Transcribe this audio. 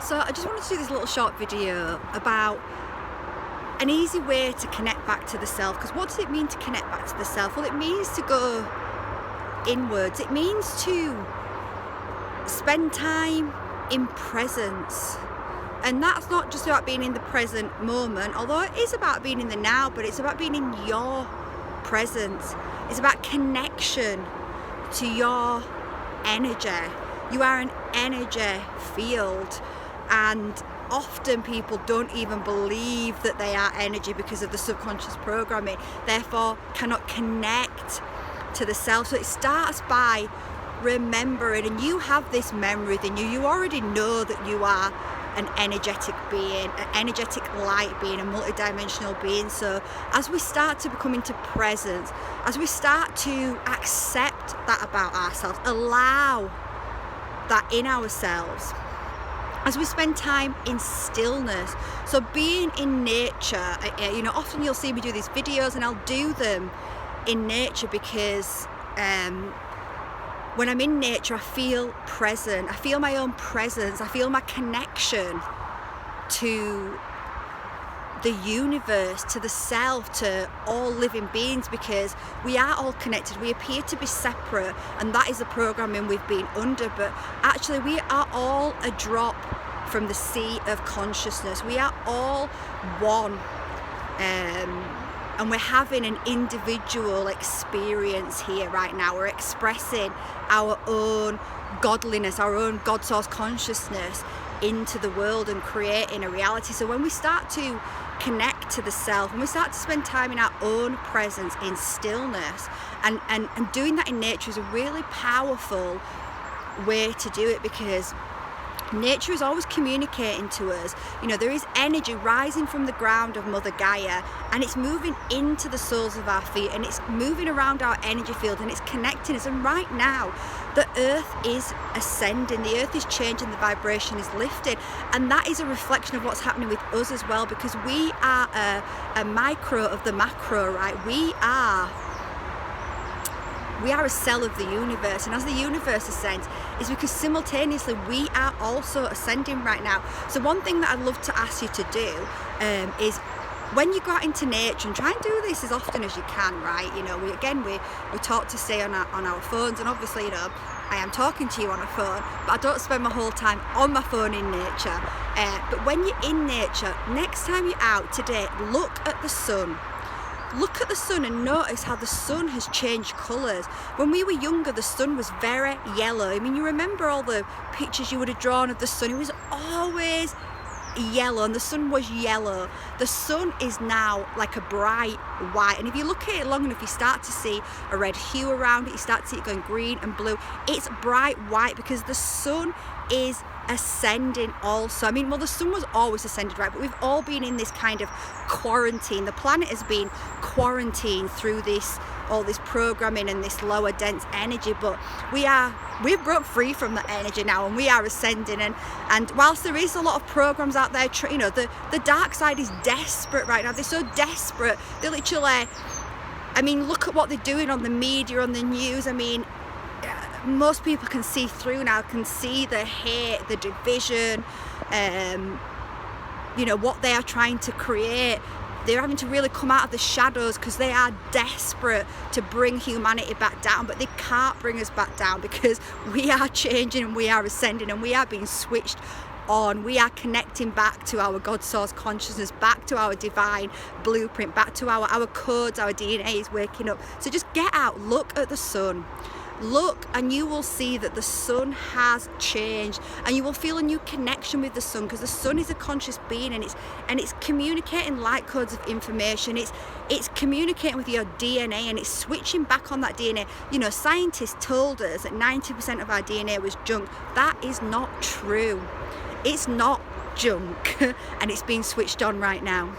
So I just wanted to do this little short video about an easy way to connect back to the self. Because what does it mean to connect back to the self? Well, it means to go inwards. It means to spend time in presence. And that's not just about being in the present moment, although it is about being in the now, but it's about being in your presence. It's about connection to your energy. You are an energy field, and often people don't even believe that they are energy because of the subconscious programming, therefore cannot connect to the self. So it starts by remembering, and you have this memory within you. You already know that you are an energetic being, an energetic light being, a multidimensional being. So as we start to become into presence, as we start to accept that about ourselves, allow that in ourselves, as we spend time in stillness, so being in nature, often you'll see me do these videos and I'll do them in nature because when I'm in nature, I feel present. I feel my own presence. I feel my connection to the universe, to the self, to all living beings, because we are all connected. We appear to be separate, and that is the programming we've been under, but actually we are all a drop from the sea of consciousness. We are all one. And we're having an individual experience here right now. We're expressing our own godliness, our own God source consciousness into the world and creating a reality. So when we start to connect to the self, when we start to spend time in our own presence, in stillness, and doing that in nature is a really powerful way to do it, because nature is always communicating to us. There is energy rising from the ground of Mother Gaia, and it's moving into the soles of our feet, and it's moving around our energy field, and it's connecting us. And right now the earth is ascending, the earth is changing, the vibration is lifted, and that is a reflection of what's happening with us as well, because we are a micro of the macro, right? We are a cell of the universe, and as the universe ascends, is because simultaneously we are also ascending right now. So one thing that I'd love to ask you to do is, when you go out into nature, and try and do this as often as you can, right? We talk to stay on our phones, and obviously, I am talking to you on a phone, but I don't spend my whole time on my phone in nature. But when you're in nature, next time you're out today, look at the sun. Look at the sun and notice how the sun has changed colours. When we were younger, the sun was very yellow. You remember all the pictures you would have drawn of the sun. It was always yellow, and the sun was yellow. The sun is now like a bright white, and if you look at it long enough, you start to see a red hue around it. You start to see it going green and blue. It's bright white because the sun is ascending also. The sun was always ascended, right? But we've all been in this kind of quarantine. The planet has been quarantined through all this programming and this lower dense energy, but we've broke free from that energy now, and we are ascending. And whilst there is a lot of programs out there, the dark side is desperate right now. They're so desperate. They literally, look at what they're doing on the media, on the news. Most people can see through now, can see the hate, the division, what they are trying to create. They're having to really come out of the shadows because they are desperate to bring humanity back down, but they can't bring us back down because we are changing and we are ascending and we are being switched on. We are connecting back to our God source consciousness, back to our divine blueprint, back to our codes. Our DNA is waking up. So just get out, look at the sun. Look, and you will see that the sun has changed, and you will feel a new connection with the sun, because the sun is a conscious being, and it's communicating light codes of information. It's communicating with your DNA, and it's switching back on that DNA. Scientists told us that 90% of our DNA was junk. That is not true. It's not junk, and it's being switched on right now.